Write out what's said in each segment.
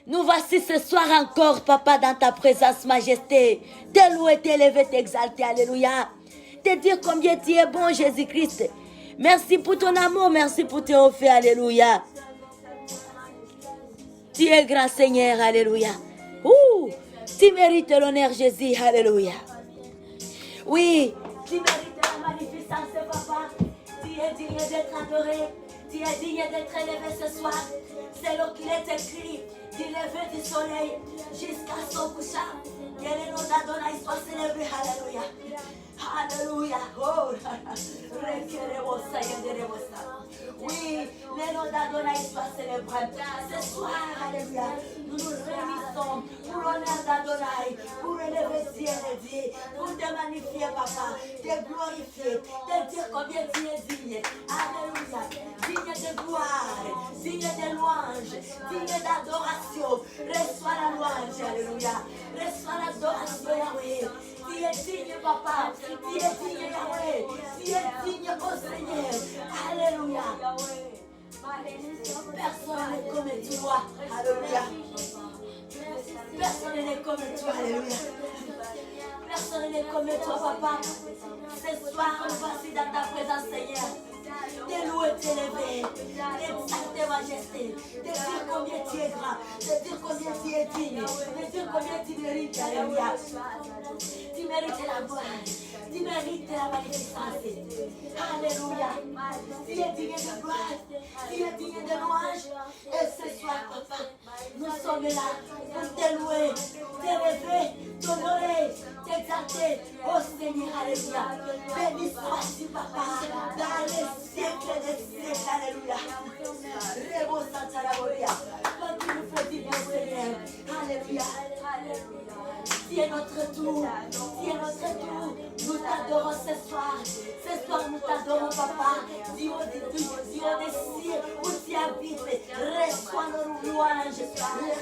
Nous voici ce soir encore, Papa, dans ta présence, Majesté. Te louer, t'élever, t'exalter, alléluia. Te dire combien tu es bon, Jésus-Christ. Merci pour ton amour, merci pour tes offerts, alléluia. Tu es grand Seigneur, alléluia. Tu mérites l'honneur, Jésus, alléluia. Oui, tu mérites la magnificence, Papa. Tu es digne d'être adoré. Tu es digne d'être élevé ce soir. C'est là qu'il est écrit, du lever du soleil jusqu'à son couchant. Que le nom d'Adonai soit célébré, alléluia. Alléluia. Oh, oui, le nom d'Adonai soit célébré. Ce soir, alléluia, nous nous réunissons pour l'honneur d'Adonai, pour élever Dieu et Dieu, pour te magnifier, Papa, te glorifier, te dire combien tu es digne. Alléluia. Digne de gloire, digne de louange, digne d'adoration. Reçois la louange, alléluia. Reçois l'adoration, Yahweh. Tu es digne, Papa. Tu es digne, Yahweh. Tu es digne, oh Seigneur. Alléluia. Personne n'est comme toi. Alléluia. Personne n'est comme toi. Alléluia. Personne n'est comme toi, Papa. Ce soir, nous voici dans ta présence, Seigneur. Te louer, t'élever, t'exalter, majesté, te dire combien tu es grand, te dire combien tu es digne, te dire combien tu mérites, alléluia. Tu mérites la gloire, tu mérites la magnificence, alléluia. Tu es digne de gloire, tu es digne de louange, et ce soir, Papa, nous sommes là pour te louer, t'élever, t'honorer, t'exalter, oh Seigneur, alléluia. Béni sois-tu, Papa, dans les siècles des siècles, alléluia. Rebo Santa Laboria. Toi qui nous fais du bien, Seigneur. Alléluia. Tu es notre tout. Tu es notre tout. Nous t'adorons ce soir. Ce soir, nous t'adorons, Papa. Dieu des cieux où tu habites. Reçois nos louanges.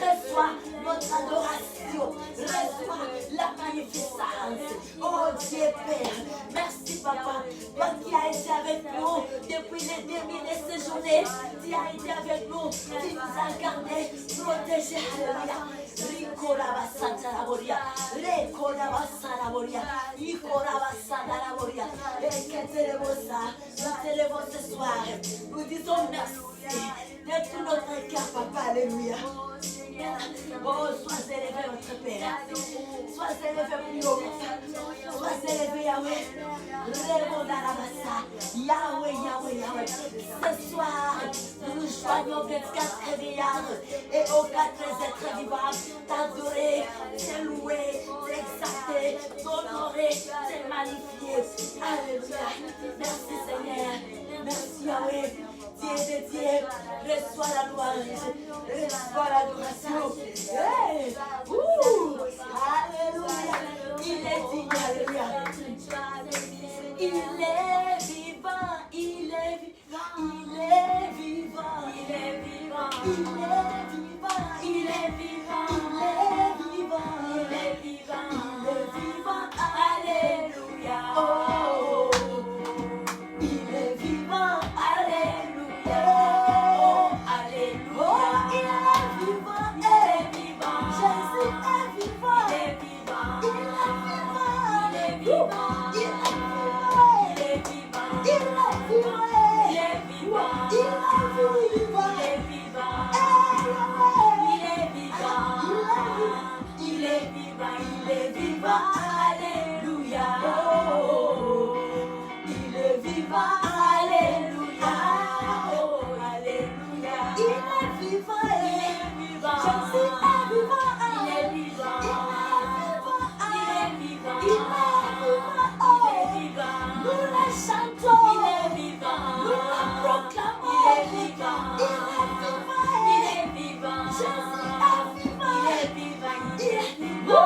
Reçois notre adoration. Reçois la magnificence. Oh Dieu Père. Merci, Papa. Toi qui as été avec nous depuis les débuts de cette journée. Tu as été avec nous. Tu nous as gardés, protégés. Alléluia. Rikoraba Santa Laboria. Rekoraba Salaboria. Ikoraba Santa Laboria. Et que nous t'élevons ce soir. Nous disons merci de tout notre cœur, Papa. Alléluia. Oh, sois élevé, notre Père. Sois élevé plus haut. Sois élevé, Yahweh. Répondez à la massa. Yahweh, Yahweh, Yahweh. Ce soir, nous nous joignons aux 24 vieillards et aux 4 êtres vivants. T'adorer, te louer, t'exalter, t'honorer, te magnifier. Alléluia. Merci, Seigneur. Merci, Yahweh. Dieu de Dieu, reçois la louange, reçois l'adoration. Hey! Alléluia, il est digne, alléluia. Il est vivant, il est vivant, il est vivant, il est vivant, il est vivant, il est vivant, il est vivant, il est vivant, il est vivant, alléluia. Oh, il est vivant, alléluia. Alléluia. Oh, il est vivant. Alléluia. Oh, alléluia. Il est vivant. Il est vivant. Jésus est vivant. Il est vivant. Il est vivant. Il est vivant. Il est vivant. Nous le chantons. Il est vivant. Nous le proclamons. Il est vivant. Il est vivant. Jésus est vivant. Il est vivant. Il est vivant. Il est vivant.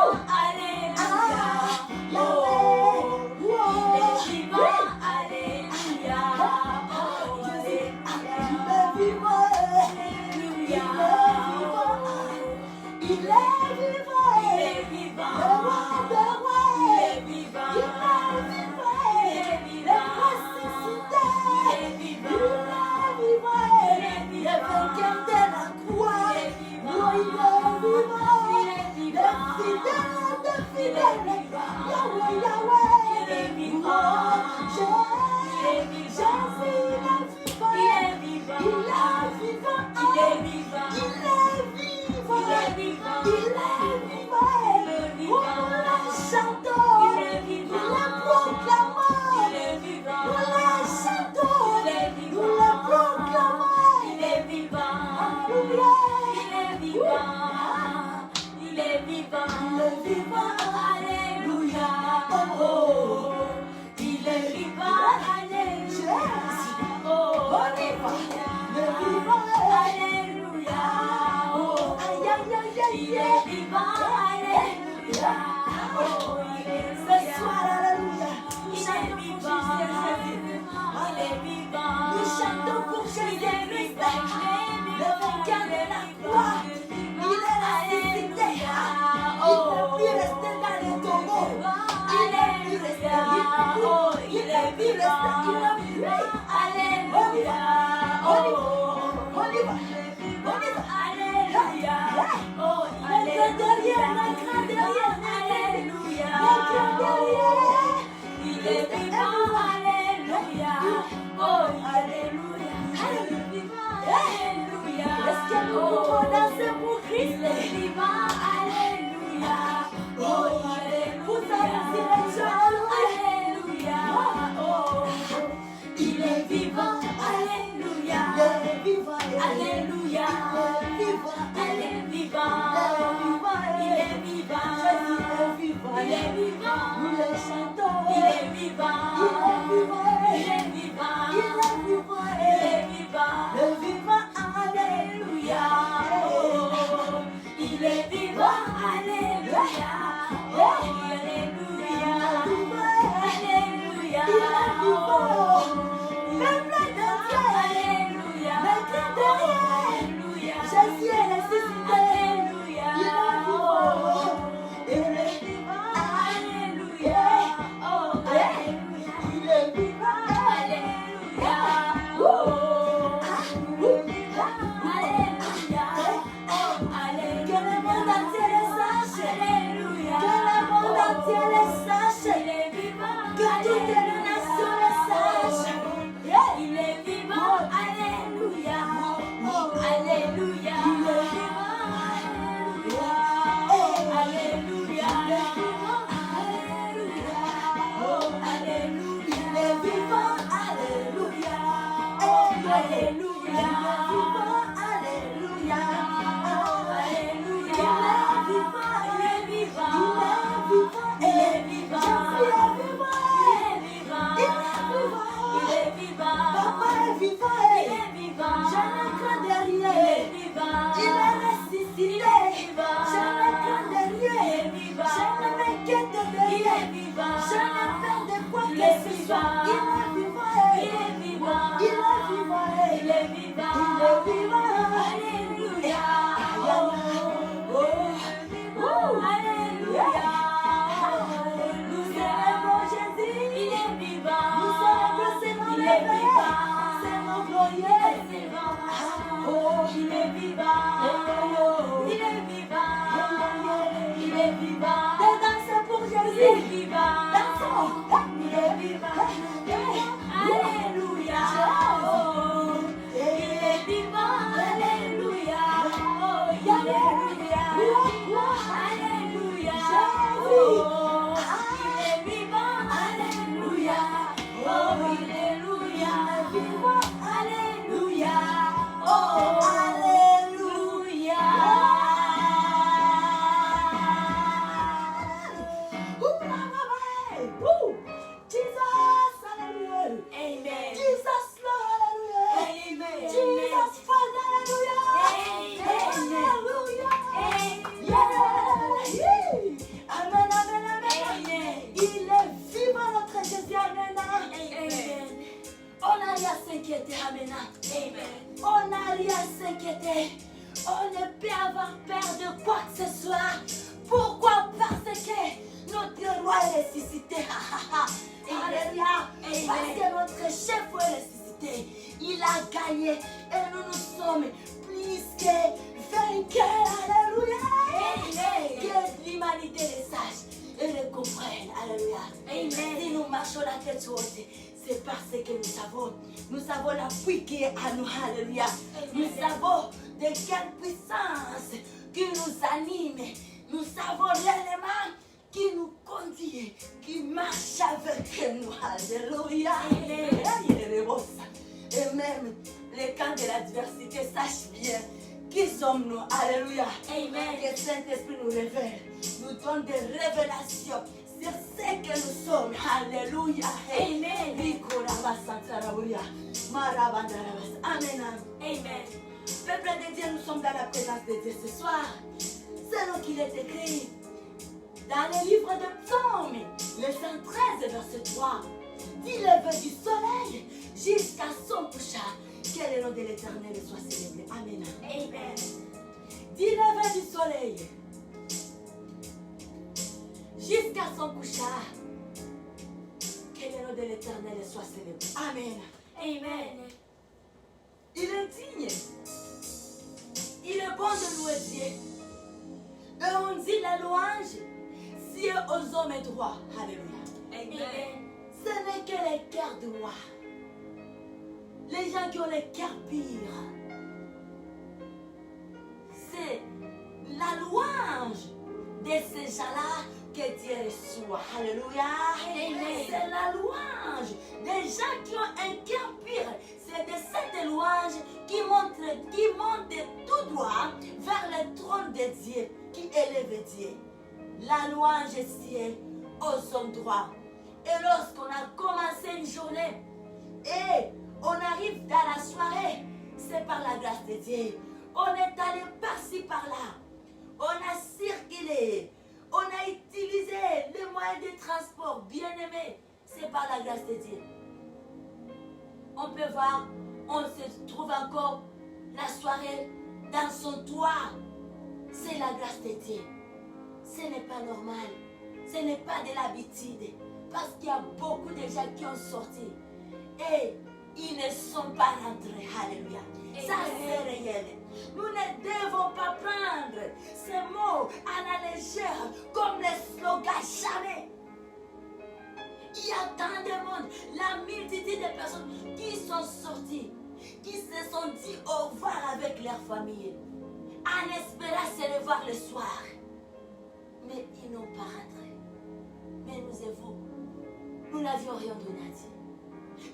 Il a gagné et nous nous sommes plus que vainqueurs. Alléluia. marchons la tête haute, c'est parce que nous savons l'appui qui est à nous. Alléluia. Nous savons de quelle puissance qui nous anime. Nous savons l'élément qui nous conduit, qui marche avec nous. Alléluia. Et même les camps de l'adversité, sache bien qui sommes-nous. Alléluia. Amen. Que le Saint-Esprit nous révèle, nous donne des révélations sur ce que nous sommes. Alléluia. Amen. Amen. Amen. Peuple de Dieu, nous sommes dans la présence de Dieu ce soir. Selon qu'il est écrit dans le livre de Psaume, le 113, verset 3. Du lever du soleil jusqu'à son couchage, que le nom de l'Éternel soit célébré. Amen. Amen. Du lever du soleil jusqu'à son couchage, que le nom de l'Éternel soit célébré. Amen. Amen. Il est digne. Il est bon de louer Dieu. Et on dit la louange, si aux hommes droits. Alléluia. Amen. Ce n'est que les cœurs droits. Les gens qui ont les cœurs pires. C'est la louange de ces gens-là que Dieu reçoit. Alléluia. Amen. C'est la louange des gens qui ont un cœur pire. C'est de cette louange qui monte tout droit vers le trône de Dieu, qui élève Dieu. La louange est aux hommes droits. Et lorsqu'on a commencé une journée et on arrive dans la soirée, c'est par la grâce de Dieu. On est allé par-ci, par-là. On a circulé. On a utilisé les moyens de transport bien aimés. C'est par la grâce de Dieu. On peut voir, on se trouve encore la soirée dans son toit. C'est la grâce de Dieu. Ce n'est pas normal. Ce n'est pas de l'habitude. Parce qu'il y a beaucoup de gens qui ont sorti. Et ils ne sont pas rentrés. Alléluia. Ça, c'est réel. Nous ne devons pas prendre ces mots à la légère comme les slogans. Jamais. Il y a tant de monde, la multitude de personnes qui sont sorties, qui se sont dit au revoir avec leur famille, en espérant se revoir le soir. Mais ils n'ont pas rentré. Mais nous et vous, nous n'avions rien donné à Dieu.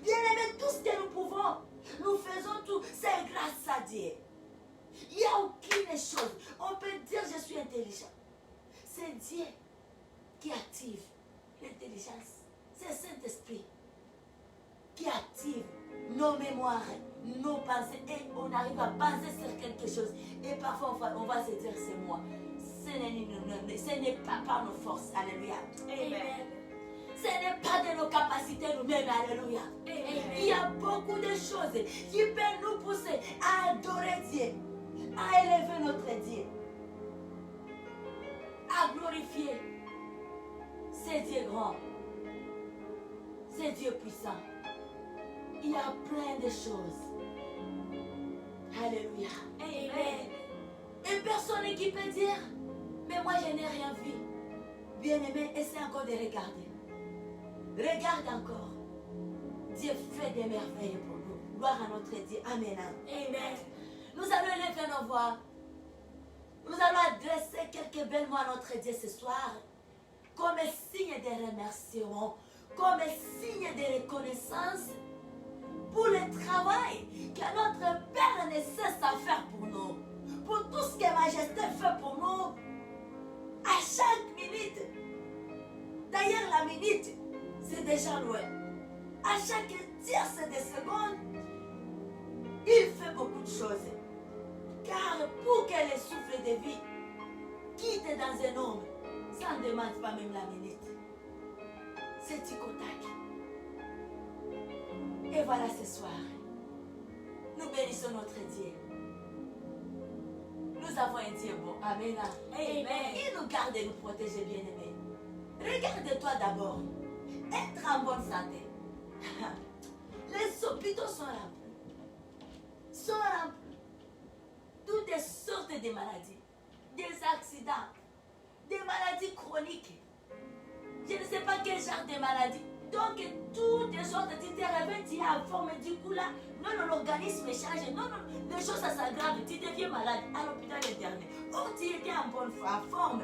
Bien aimé, tout ce que nous pouvons, nous faisons tout, c'est grâce à Dieu. Il n'y a aucune chose. On peut dire je suis intelligent. C'est Dieu qui active l'intelligence. C'est le Saint-Esprit qui active nos mémoires, nos pensées. Et on arrive à penser sur quelque chose. Et parfois on va se dire c'est moi. Ce n'est pas par nos forces. Alléluia. Amen. Ce n'est pas de nos capacités nous-mêmes. Alléluia. Amen. Il y a beaucoup de choses qui peuvent nous pousser à adorer Dieu, à élever notre Dieu, à glorifier. C'est Dieu grand. C'est Dieu puissant. Il y a plein de choses. Alléluia. Amen. Et personne qui peut dire, mais moi je n'ai rien vu. Bien-aimé, essaie encore de regarder. Regarde encore. Dieu fait des merveilles pour nous. Gloire à notre Dieu. Amen. Amen. Nous allons élever nos voix. Nous allons adresser quelques belles mots à notre Dieu ce soir. Comme signe de remerciement. Comme signe de reconnaissance. Pour le travail que notre Père ne cesse à faire pour nous. Pour tout ce que Majesté fait pour nous. À chaque minute. D'ailleurs, la minute, c'est déjà loin. À chaque tierce de seconde, il fait beaucoup de choses. Car pour que le souffle de vie quitte dans un homme, ça ne demande pas même la minute. C'est tic-tac. Et voilà ce soir, nous bénissons notre Dieu. Nous avons un Dieu bon. Amen. Amen. Il nous garde et nous protège, bien-aimés. Regarde-toi d'abord. Être en bonne santé. Les hôpitaux sont remplis. Sont remplis. Toutes les sortes de maladies. Des accidents. Des maladies chroniques. Je ne sais pas quel genre de maladie. Donc, toutes les choses, tu te réveilles, tu es en forme, du coup là, non, l'organisme change, non, les choses ça s'aggrave, tu deviens malade à l'hôpital internet. Oh, tu étais en bonne forme.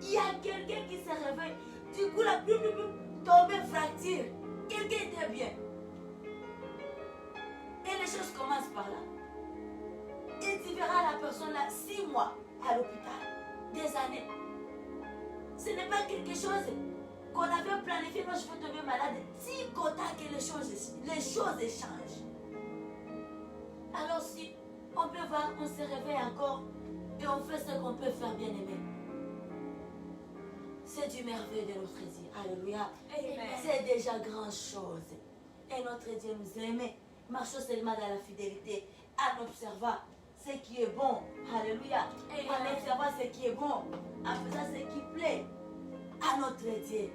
Il y a quelqu'un qui se réveille, du coup là, tombé, fracture. Quelqu'un était bien. Et les choses commencent par là. Et tu verras la personne là 6 mois à l'hôpital, des années. Ce n'est pas quelque chose qu'on avait planifié, non, je vais tomber malade. Si content que les choses changent. Alors si on peut voir, on se réveille encore et on fait ce qu'on peut faire, bien aimé. C'est du merveille de notre Dieu. Alléluia. C'est déjà grand chose. Et notre Dieu nous aime. Marchons seulement dans la fidélité en observant ce qui est bon. Alléluia. En observant ce qui est bon. En faisant ce qui plaît à notre Dieu.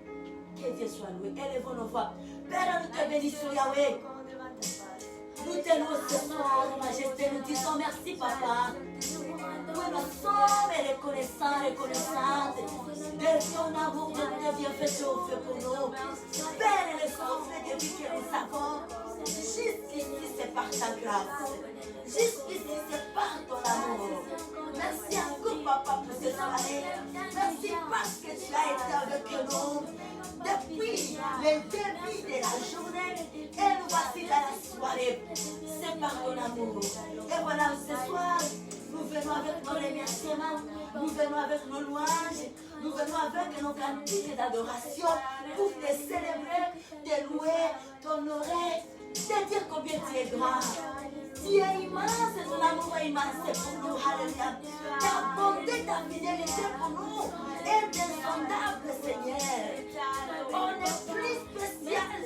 Que Dieu soit loué. Élevons nos voix. Père, nous te bénissons, Yahweh. Nous te louons ce soir, Majesté. Nous disons merci, Papa. Oui, nous sommes reconnaissantes de ton amour, de tes bienfaits que tu fait pour nous. Père, le souffle de vie que nous avons, jusqu'ici c'est par ta grâce. Jusqu'ici c'est par ton amour. Merci encore, Papa, pour cette soirée. Merci parce que tu as été avec nous depuis le début de la journée. Et nous voici dans la soirée. C'est par ton amour. Et voilà, ce soir, nous venons avec nos remerciements, nous venons avec nos louanges, nous venons avec nos cantiques d'adoration pour te célébrer, te louer, t'honorer, te dire combien tu es grand. Tu es immense, ton amour est immense pour nous, alléluia. Ta bonté, ta fidélité pour nous est insondable, Seigneur. On est plus spécial,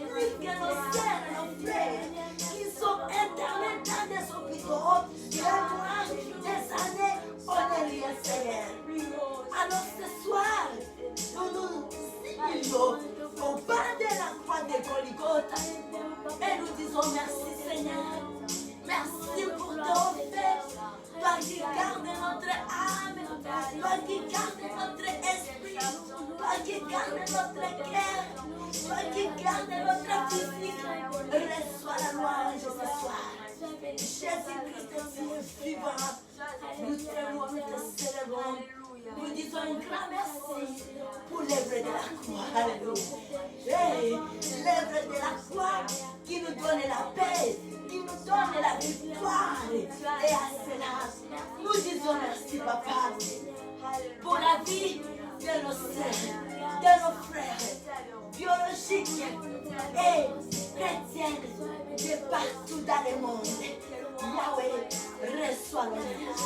plus que nos sœurs et nos frères qui sont internés dans des hôpitaux, des mois, des années, on est rien, Seigneur. Alors ce soir, nous nous signons au bas de la croix de Golgotha et nous disons merci, Seigneur. Merci pour ton fait. Toi qui gardes notre âme, toi qui gardes notre esprit, toi qui gardes notre cœur, toi qui gardes notre physique. Reçois la louange ce soir. Jésus-Christ, tu es vivant. Nous te louons, nous te célébrons. Nous disons un grand merci pour l'œuvre de la croix. Alléluia. Hey, l'œuvre de la croix qui nous donne la paix, qui nous donne la victoire. Et à cela, nous disons merci, Papa, pour la vie de nos sœurs, de nos frères, biologiques et chrétiens de partout dans le monde. Yahweh, reçois l'honneur.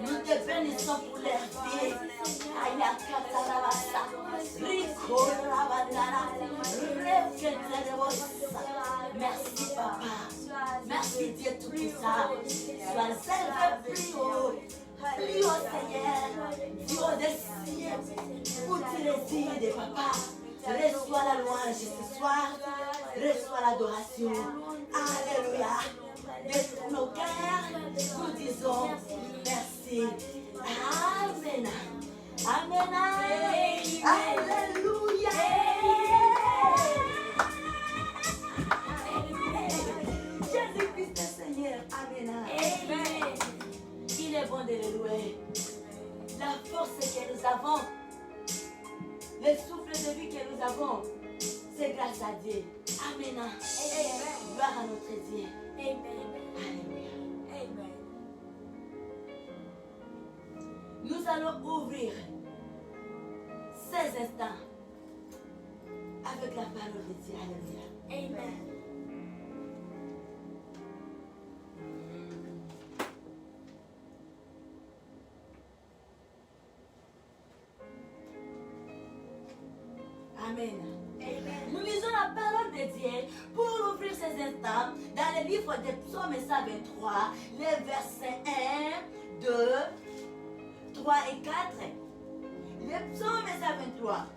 Nous te bénissons pour leur vie. Ayakatarabasa, Rikorabandara, Reketerebosa. Merci, Papa. Merci, Dieu Tout-Puissant. Sois élevé plus haut, Seigneur, plus haut des cieux, où tu résides, Papa. Reçois la louange ce soir, reçois l'adoration. Alléluia. De tous nos cœurs, nous disons merci. Amen. Amen. Alléluia. Jésus-Christ est Seigneur. Amen. Il est bon de le louer. La force que nous avons, le souffle de vie que nous avons, c'est grâce à Dieu. Amen. Gloire à notre Dieu. Amen. Alléluia. Amen. Nous allons ouvrir ces instants avec la parole de Dieu. Alléluia. Amen. Amen. Amen. Nous lisons la parole de Dieu pour ouvrir ces instants dans le livre de Psaume 123, les versets 1, 2, 3 et 4. Le Psaume 123.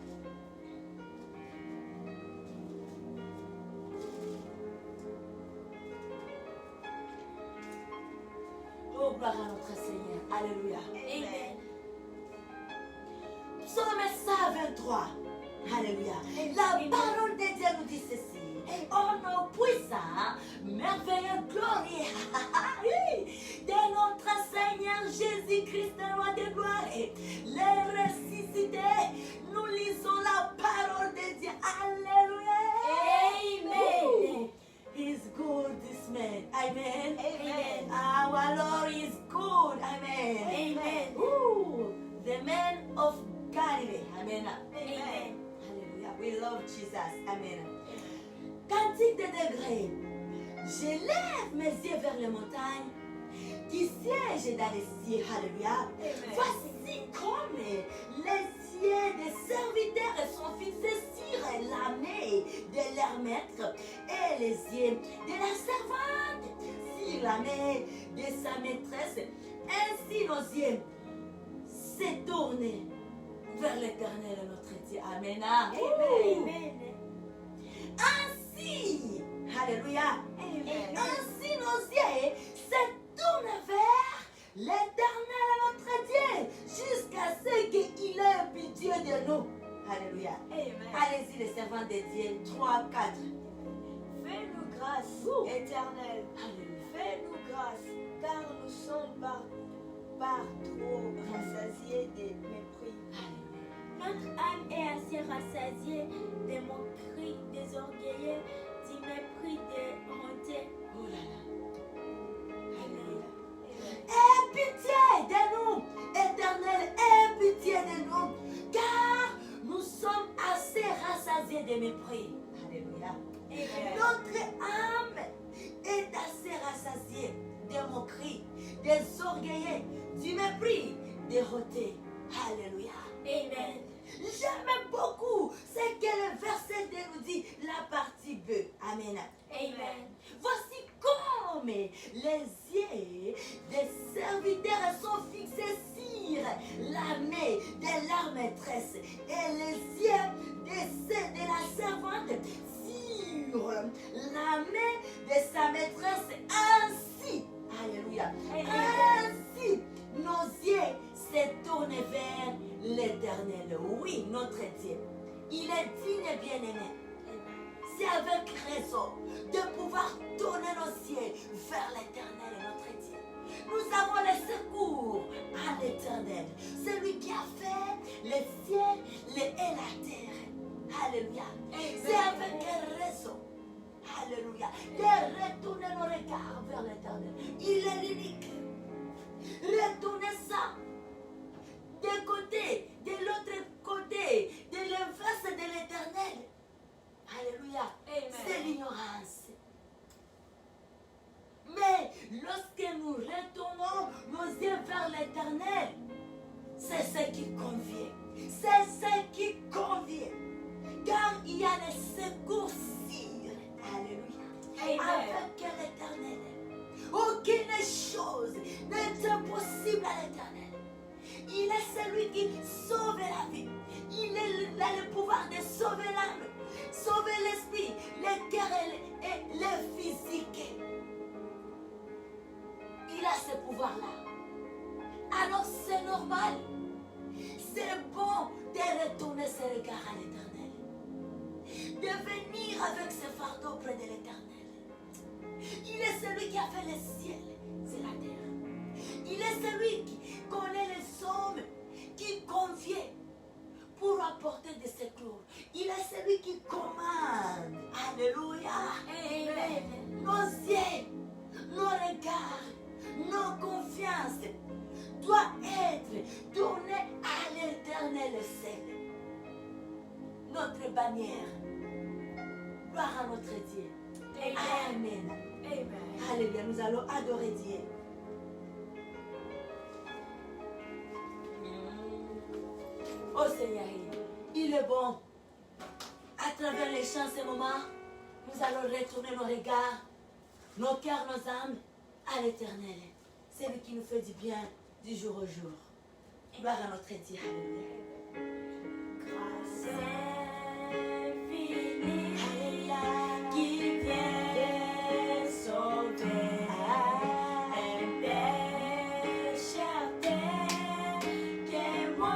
Oh, gloire à notre Seigneur. Alléluia. Amen. Psaume 123. Alléluia. La parole de Dieu nous dit ceci. Oh nom puissant, merveilleux, glorieux de notre Seigneur Jésus-Christ, roi de gloire, les ressuscités. Nous lisons la parole de Dieu. Alléluia. Amen. He's good, this man. Amen. Amen. Our Lord is good. Amen. Amen. Ooh, the man of Galilee. Amen. Amen. Alléluia. We love Jesus. Amen. Cantique des degrés. J'élève mes yeux vers les montagnes qui siègent dans les cieux. Alléluia. Voici comme les yeux des serviteurs sont fixés sur l'armée de leur maître et les yeux de la servante sur l'armée de sa maîtresse. Ainsi nos yeux se tournent vers l'éternel notre Dieu. Amen. Amen. Ainsi, alléluia, Amen. ainsi nos yeux se tournent vers l'éternel notre Dieu jusqu'à ce qu'il ait pitié de nous. Alléluia. Amen. Allez-y les servants de Dieu, 3, 4. Fais-nous grâce, éternel. Alléluia. Fais-nous grâce, car nous sommes par trop rassasiés de mépris. Notre âme est assez rassasiée de moqueries, des orgueilleux, du mépris, des hontés. Oh là là. Amen. Aie pitié de nous, éternel, aie pitié de nous, car nous sommes assez rassasiés de mépris. Alléluia. Amen. Notre âme est assez rassasiée de moqueries, des orgueilleux, du mépris, des rotés. Alléluia. Amen. J'aime beaucoup ce que le verset 2 nous dit, la partie B. Amen. Amen. Voici comme les yeux des serviteurs sont fixés sur l'armée de leur maîtresse et les yeux de la servante sur l'armée de sa maîtresse. Ainsi, alléluia, ainsi nos yeux se tournent vers l'Éternel. Oui, notre Dieu, il est digne et bien-aimé. C'est avec raison de pouvoir tourner nos yeux vers l'Éternel, notre Dieu. Nous avons le secours à l'Éternel, celui qui a fait les cieux et la terre. Alléluia. C'est avec raison, alléluia, de retourner nos regards vers l'Éternel. Il est l'unique. Retournez ça de côté, de l'autre côté, de l'inverse de l'Éternel. Alléluia. C'est l'ignorance. Mais lorsque nous retournons nos yeux vers l'Éternel, c'est ce qui convient. C'est ce qui convient. Car il y a des secours sûrs. Alléluia. Avec l'Éternel. Aucune chose n'est impossible à l'Éternel. Il est celui qui sauve la vie. Il a le pouvoir de sauver l'âme, sauver l'esprit, le cœur et le physique. Il a ce pouvoir-là. Alors c'est normal. C'est bon de retourner ses regards à l'Éternel. De venir avec ce fardeau près de l'Éternel. Il est celui qui a fait le ciel et la terre. Il est celui qui connaît les hommes, qui convient pour apporter des secours. Il est celui qui commande. Alléluia. Amen. Nos yeux, nos regards, nos confiances doivent être tournés à l'Éternel seul. Notre bannière. Gloire à notre Dieu. Amen. Amen. Alléluia, nous allons adorer Dieu. Oh Seigneur, il est bon. À travers les chants, ces moments, nous allons retourner nos regards, nos cœurs, nos âmes à l'Éternel. C'est lui qui nous fait du bien du jour au jour. Gloire à notre Dieu. Alléluia. Grâce infinie qui vient sauver un pécheur tel que moi.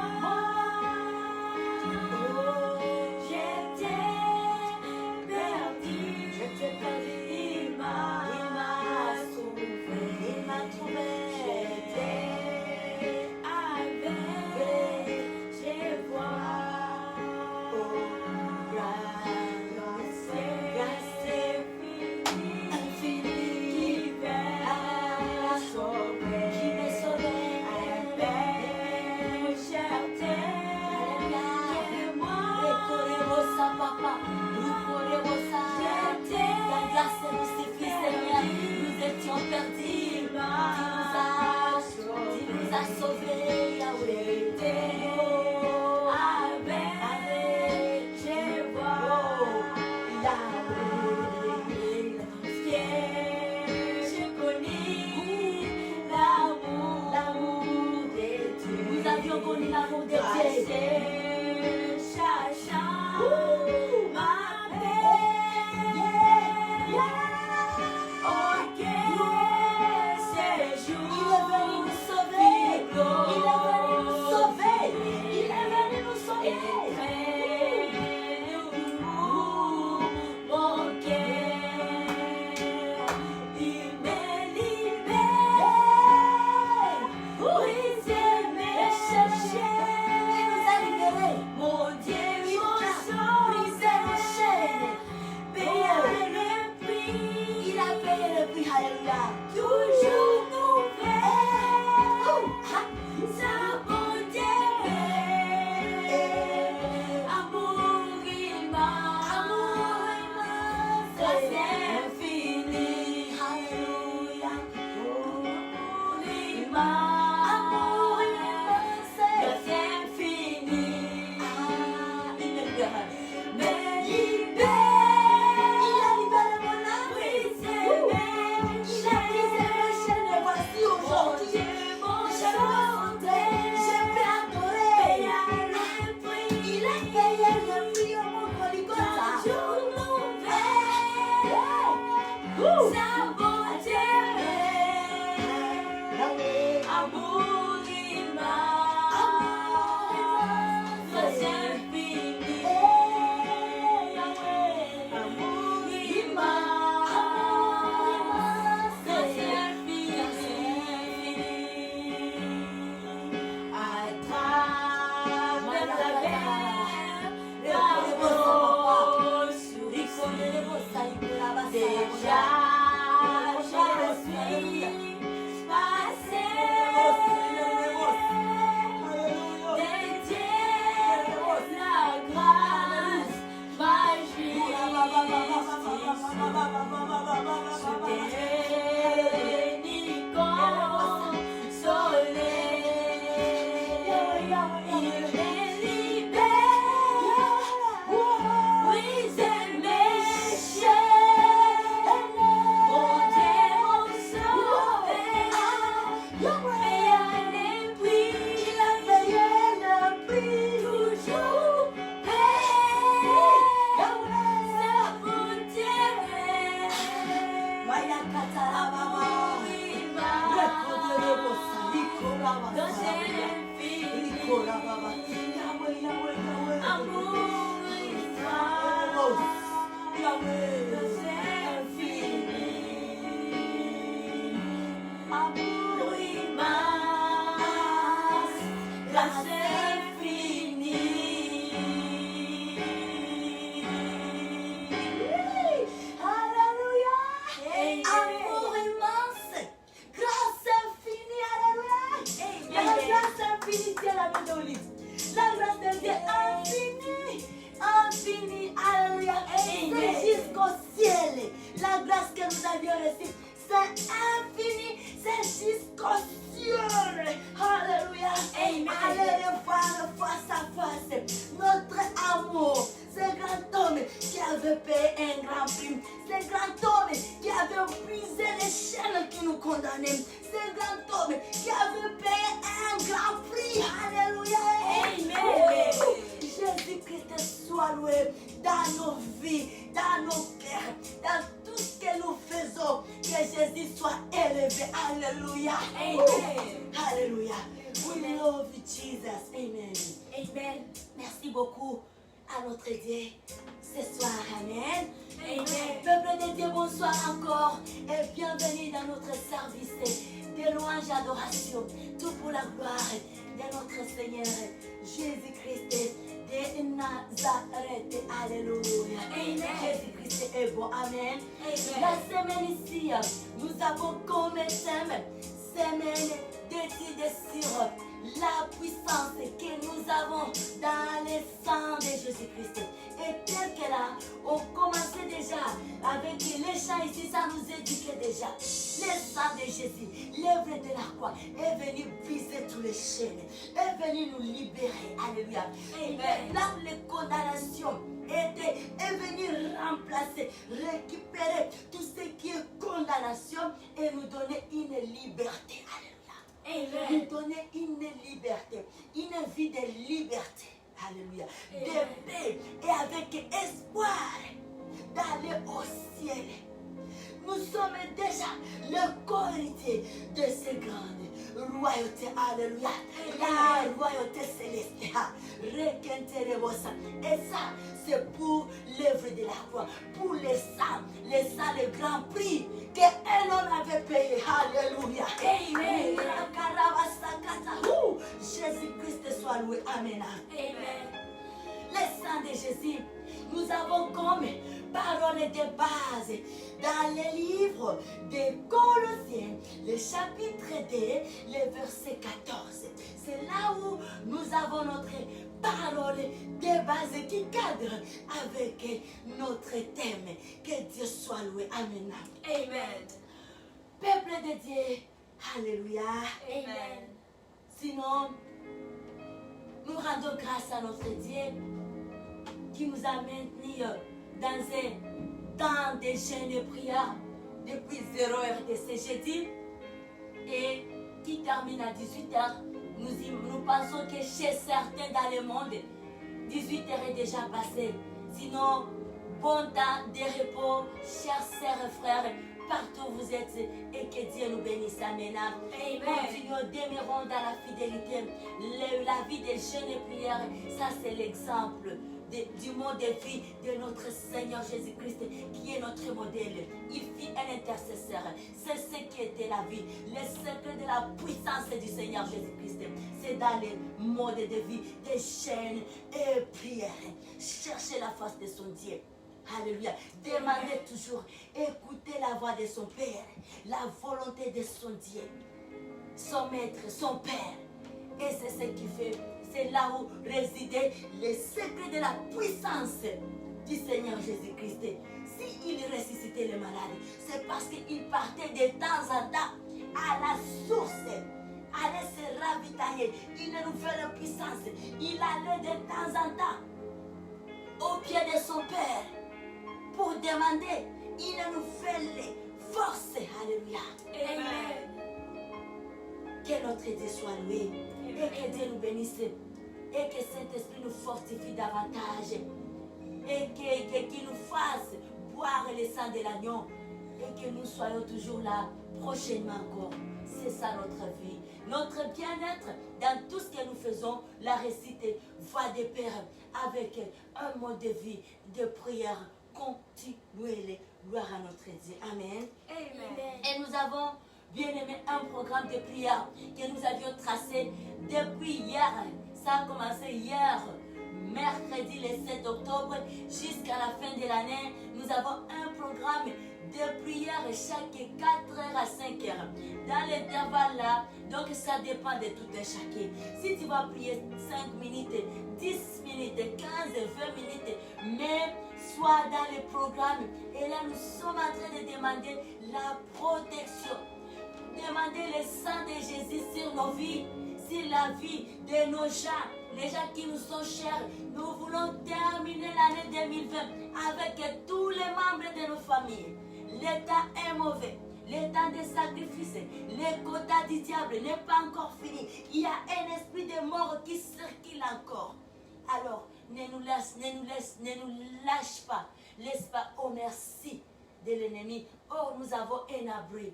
l'amour de Dieu. Chacha, ma ok, c'est jour. Il est venu nous sauver. Il est venu nous sauver. Il est venu nous sauver. Mon cœur, il me libère. Oui, c'est mes chercher. Il nous a libérés. Mon Dieu, Il mon a sang, brisé nos chaînes. payé le prix. Il a payé le prix. Alléluia. Toujours nouvelle, Ah. sa bonté, amour immense, grâce infinie, Alléluia. amour Amour immense, immense. grâce infinie, Ah, il me libère. me Il libère, a libéré mon âme. brisé Il a brisé mes chaînes. Et voici mon aujourd'hui. Dieu, mon Je sang, peux adorer. payé le prix. Il a payé le prix au mon Golgotha. Toujours nouvelle, sa bonté, amour immense, grâce infinie, amour immense, grâce infinie, à travers la mer, l'amour déjà, je suis passé des dieux, la grâce, ma justice, béni, consolé, il me libère, brise mes chaînes, mon Dieu, mon sauveur, payé le prix, toujours paix, sa bonté, amour immense, grâce infinie, amour immense, grâce infinie, amour immense, grâce infinie. Alléluia. Amen. Amour immense. Grâce infinie. Alléluia. La grâce infinie, Dieu la main d'olive. La grâce de Dieu infinie. Infinie. Alléluia. C'est jusqu'au ciel. La grâce que nous avions reçue, c'est infini. C'est jusqu'au ciel. Alléluia. Amen. Allez le voir face à face. Notre amour. Ce grand homme qui avait payé un grand prix. Ce grand homme qui avait brisé les chaînes qui nous condamnaient. Ce grand homme qui avait payé un grand prix. Alléluia. Amen. Jésus-Christ soit loué dans nos vies, dans nos cœurs, dans tout ce que nous faisons. Que Jésus soit élevé. Alléluia. Amen. Alléluia. We love you, Jesus. Amen. Amen. Merci beaucoup à notre Dieu ce soir. Amen. Amen. Peuple de Dieu, bonsoir encore et bienvenue dans notre service de louange et adoration. Tout pour la gloire de notre Seigneur Jésus-Christ de Nazareth. Alléluia. Amen. Jésus-Christ est bon. Amen. Amen. La semaine ici, nous avons comme thème semaine d'études sur la puissance que nous avons dans le sang de Jésus-Christ. Et tel que là, on commençait déjà avec les chants ici, ça nous éduquait déjà. Le sang de Jésus, l'œuvre de la croix, est venu briser tous les chaînes, est venu nous libérer. Alléluia. Et Amen. là, les condamnations est venu remplacer, récupérer tout ce qui est condamnation et nous donner une liberté. Alléluia. Nous donner une liberté, une vie de liberté. Alléluia. De paix et avec espoir d'aller au ciel. Nous sommes déjà le co-héritier de ces grandes royautés. Alléluia. La royauté céleste. Et ça, c'est pour l'œuvre de la croix. Pour les saints, le grand prix qu'un homme avait payé. Alléluia. Amen. Jésus-Christ soit loué. Amen. Les saints de Jésus, nous avons comme parole de base dans les livres de Colossiens, le chapitre 2, le verset 14. C'est là où nous avons notre parole de base qui cadre avec notre thème. Que Dieu soit loué. Amen. Amen. Peuple de Dieu, alléluia. Amen. Sinon, nous rendons grâce à notre Dieu qui nous a maintenus dans un temps de jeûne et prière depuis 0h de ce jeudi et qui termine à 18h. Nous pensons que chez certains dans le monde, 18h est déjà passé. Sinon, bon temps de repos, chers sœurs et frères, partout où vous êtes, et que Dieu nous bénisse. Amen. Continuons, demeurons dans la fidélité. La vie de jeûne et prière, ça c'est l'exemple du mode de vie de notre Seigneur Jésus-Christ, qui est notre modèle. Il fit un intercesseur. C'est ce qui était la vie. Le secret de la puissance du Seigneur Jésus-Christ, c'est dans le mode de vie de jeûne et prière. Chercher la face de son Dieu. Alléluia. Demandez toujours, écoutez la voix de son Père, la volonté de son Dieu, son Maître, son Père. Et c'est ce qui fait, c'est là où résidait le secret de la puissance du Seigneur Jésus-Christ. S'il ressuscitait les malades, c'est parce qu'il partait de temps en temps à la source, allait se ravitailler, une nouvelle puissance. Il allait de temps en temps au pied de son Père pour demander une nouvelle force. Alléluia. Amen. Que notre Dieu soit loué et que Dieu nous bénisse et que Saint-Esprit nous fortifie davantage et qu'il nous fasse boire le sang de l'agneau et que nous soyons toujours là prochainement encore. C'est ça notre vie. Notre bien-être dans tout ce que nous faisons, la réussite va de pair avec un mode de vie, de prière. Continuez-les. Gloire à notre Dieu. Amen. Amen. Et nous avons bien aimé un programme de prière que nous avions tracé depuis hier. Ça a commencé hier, mercredi le 7 octobre, jusqu'à la fin de l'année. Nous avons un programme de prière chaque 4h à 5h. Dans l'intervalle là, donc ça dépend de tout un chacun. Si tu vas prier 5 minutes, 10 minutes, 15, 20 minutes, mais sois dans le programme. Et là, nous sommes en train de demander la protection. Demander le sang de Jésus sur nos vies, sur la vie de nos gens, les gens qui nous sont chers. Nous voulons terminer l'année 2020 avec tous les membres de nos familles. L'état est mauvais. Le temps des sacrifices, le quota du diable n'est pas encore fini. Il y a un esprit de mort qui circule encore. Alors, ne nous lâche pas. Laisse pas au merci de l'ennemi. Oh, nous avons un abri.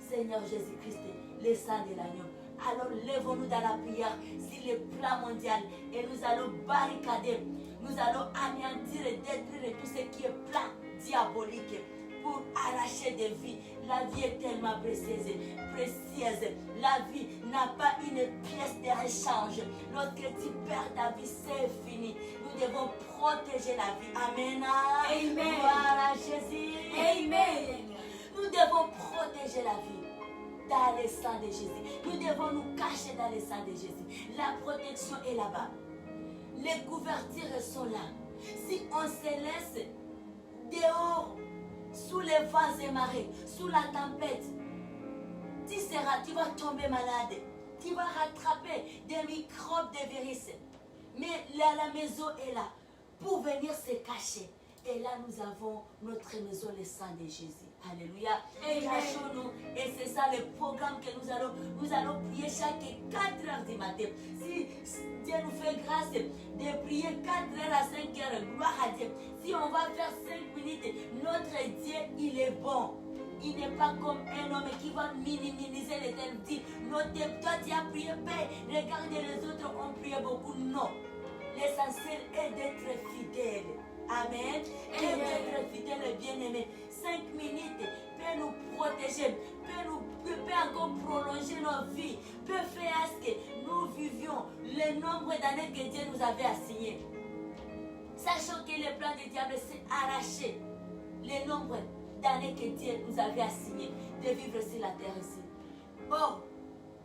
Seigneur Jésus-Christ, le sang de l'agneau. Alors lèvons-nous dans la prière sur le plan mondial et nous allons barricader, nous allons anéantir et détruire tout ce qui est plan diabolique pour arracher des vies. La vie est tellement précieuse. La vie n'a pas une pièce de rechange. Lorsque tu perds ta vie, c'est fini. Nous devons protéger la vie. Amen. Amen. Voilà Jésus. Amen. Nous devons protéger la vie dans le sang de Jésus. Nous devons nous cacher dans le sang de Jésus. La protection est là-bas. Les couvertures sont là. Si on se laisse dehors, sous les vents et marées, sous la tempête, tu vas tomber malade. Tu vas rattraper des microbes, des virus. Mais la maison est là pour venir se cacher. Et là, nous avons notre maison, le sang de Jésus. Alléluia. Cachons-nous. Et c'est ça le programme que nous allons prier chaque 4 heures du matin. Si Dieu nous fait grâce de prier 4 heures à 5 heures, gloire à Dieu. Si on va faire 5 minutes, notre Dieu, il est bon. Il n'est pas comme un homme qui va minimiser l'éternité. Toi, tu as prié, paix. Regardez, les autres ont prié beaucoup. Non. L'essentiel est d'être fidèle. Amen. Et d'être fidèle et bien-aimé. 5 minutes peut nous protéger, peut encore prolonger nos vies, peut faire à ce que nous vivions le nombre d'années que Dieu nous avait assigné. Sachant que le plan du diable s'est arraché, le nombre d'années que Dieu nous avait assigné de vivre sur la terre ici. Or,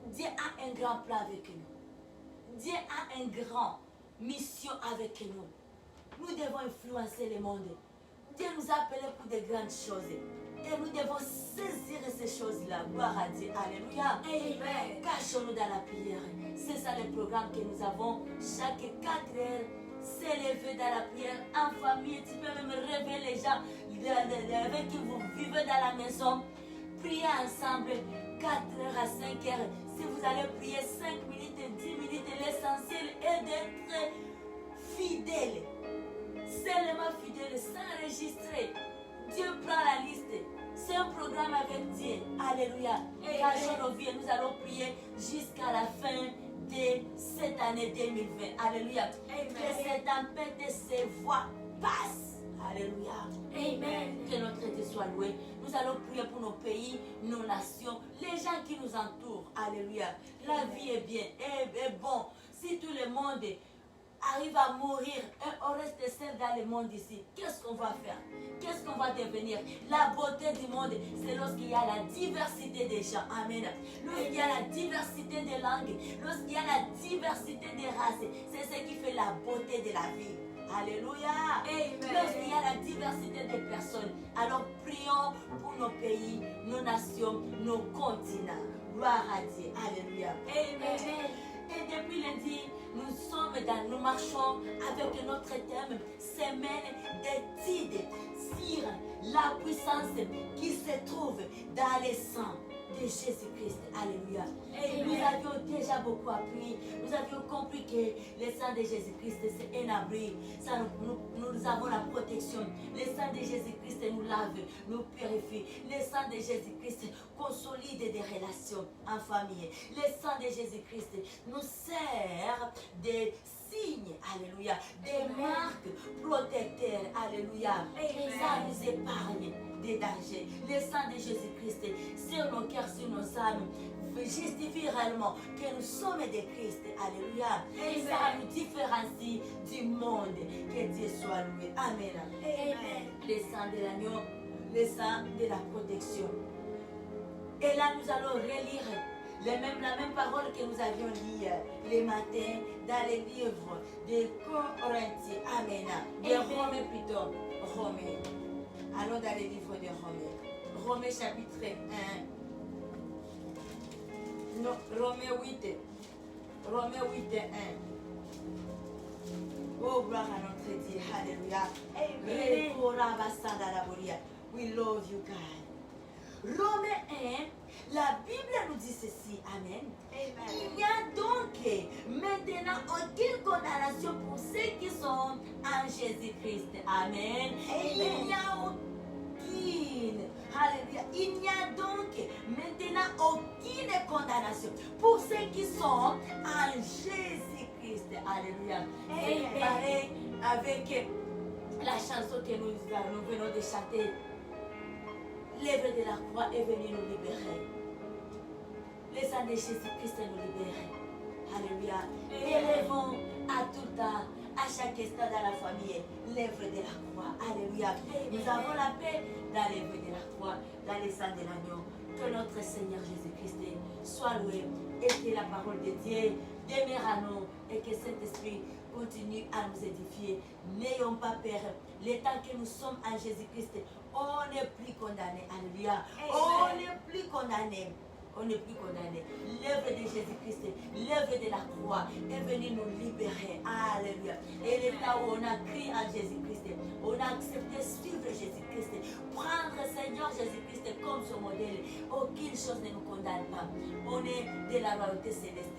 Dieu a un grand plan avec nous. Dieu a une grande mission avec nous. Nous devons influencer le monde. Dieu nous a appelés pour de grandes choses. Et nous devons saisir ces choses-là. Gloire à Dieu. Alléluia. Amen. Cachons-nous dans la prière. C'est ça le programme que nous avons chaque 4 heures. S'élever dans la prière en famille. Tu peux même rêver les gens avec qui vous vivez dans la maison. Priez ensemble 4 heures à 5 heures. Si vous allez prier 5 minutes, 10 minutes, l'essentiel est d'être fidèle. Seulement fidèle, s'enregistrer. Dieu prend la liste. C'est un programme avec Dieu. Alléluia. Cachons nos vies et nous allons prier jusqu'à la fin de cette année 2020. Alléluia. Que cette tempête de ces voix passe. Alléluia. Amen. Que notre Dieu soit loué. Nous allons prier pour nos pays, nos nations, les gens qui nous entourent. Alléluia. La vie est bien, est bon. Si tout le monde arrive à mourir et on reste seul dans le monde ici, qu'est-ce qu'on va faire? Qu'est-ce qu'on va devenir? La beauté du monde, c'est lorsqu'il y a la diversité des gens. Amen. Lorsqu'il y a la diversité des langues, lorsqu'il y a la diversité des races, c'est ce qui fait la beauté de la vie. Alléluia. Lorsqu'il y a la diversité des personnes, alors prions pour nos pays, nos nations, nos continents. Gloire à Dieu. Alléluia. Amen. Et depuis lundi, nous marchons avec notre thème semaine d'études sur la puissance qui se trouve dans le sang de Jésus-Christ. Alléluia. Et nous avions déjà beaucoup appris. Nous avions compris que le sang de Jésus-Christ, c'est un abri. Nous avons la protection. Le sang de Jésus-Christ nous lave, nous purifie. Le sang de Jésus-Christ consolide des relations en famille. Le sang de Jésus-Christ nous sert de signes, alléluia, des marques protecteurs, alléluia. Ça nous épargne des dangers. Le sang de Jésus-Christ sur nos cœurs, sur nos âmes, justifie réellement que nous sommes de Christ, alléluia. Et ça nous différencie du monde. Que Dieu soit loué. Amen. Amen. Le sang de l'agneau, le sang de la protection. Et là, nous allons relire la même parole que nous avions lue le matin dans les livres de Corinthiens. Amen. De Romains plutôt. Romains. Allons dans les livres de Romains. Romains chapitre 1. Non, Romains 8. Romains 8 1. Oh, gloire à notre Dieu. Alléluia. Amen. We love you, God. Romains 1, la Bible nous dit ceci. Amen. Amen. Il n'y a donc maintenant aucune condamnation pour ceux qui sont en Jésus-Christ. Amen. Amen. Il n'y a aucune. Alléluia. Il n'y a donc maintenant aucune condamnation pour ceux qui sont en Jésus-Christ. Alléluia. C'est pareil avec la chanson que nous venons de chanter. L'œuvre de la croix est venue nous libérer. Le sang de Jésus-Christ nous libère. Alléluia. Élevons à tout temps, à chaque instant dans la famille, l'œuvre de la croix. Alléluia. Nous avons la paix dans l'œuvre de la croix, dans le sang de l'agneau. Que notre Seigneur Jésus-Christ soit loué et que la parole de Dieu demeure à nous et que Saint-Esprit continue à nous édifier. N'ayons pas peur. Le temps que nous sommes en Jésus-Christ, on n'est plus condamné. Alléluia. On n'est plus condamné. on n'est plus condamné. L'œuvre de Jésus-Christ, l'œuvre de la croix est venue nous libérer. Alléluia. Et l'état où on a crié à Jésus-Christ, on a accepté de suivre Jésus-Christ, prendre Seigneur Jésus-Christ comme son modèle. Aucune chose ne nous condamne pas. On est de la royauté céleste.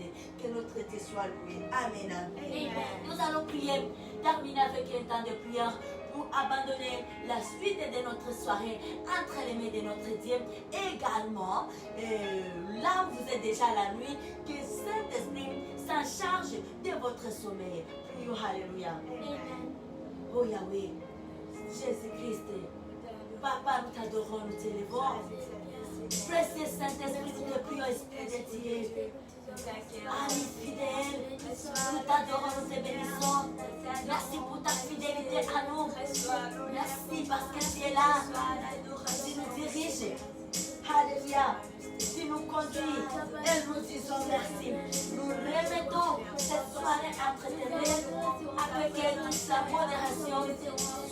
Que notre Dieu soit loué. Amen. Amen. Nous allons prier, terminer avec un temps de prière pour abandonner la suite de notre soirée entre les mains de notre Dieu. Également, là où vous êtes déjà la nuit, que Saint-Esprit s'en charge de votre sommeil. Prions, alléluia. Amen. Oh Yahweh, Jésus-Christ, Papa, nous t'adorons, nous t'élevons. Précieux Saint-Esprit, nous te prions, Esprit de Dieu. Ami fidèle, nous t'adorons, nous te bénissons. Merci pour ta fidélité à nous. Merci parce que tu es là. Tu nous diriges. Alléluia. Tu nous conduis et nous disons merci. Nous remettons cette soirée entre tes mains avec toute la modération.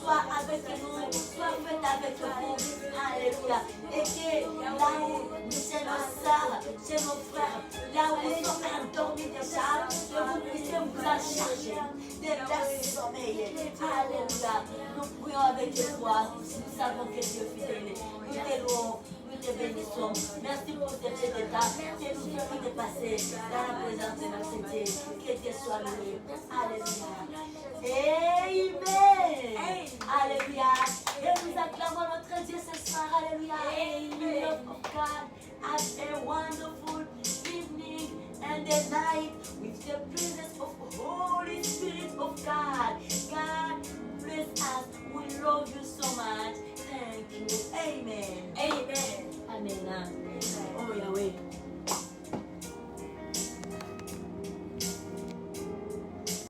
Soit avec nous, soit faite avec vous. Alléluia. Et que là où chez nos sœurs, chez nos frères, là où ils sont endormis déjà, que vous puissiez vous en charger de leur sommeil. Alléluia. Nous prions avec foi. Nous savons que Dieu est fidèle. Nous te louons. Nous te bénissons. Merci pour cet état que nous avons de passer dans la présence de notre Dieu. Que Dieu soit loué. Alléluia. Amen. Alléluia. Et nous acclamons notre Dieu ce soir. Alléluia. The love of God. Have a wonderful evening and a night with the presence of the Holy Spirit of God. God bless us. We love you so much. Thank you. Amen. Amen. Amen.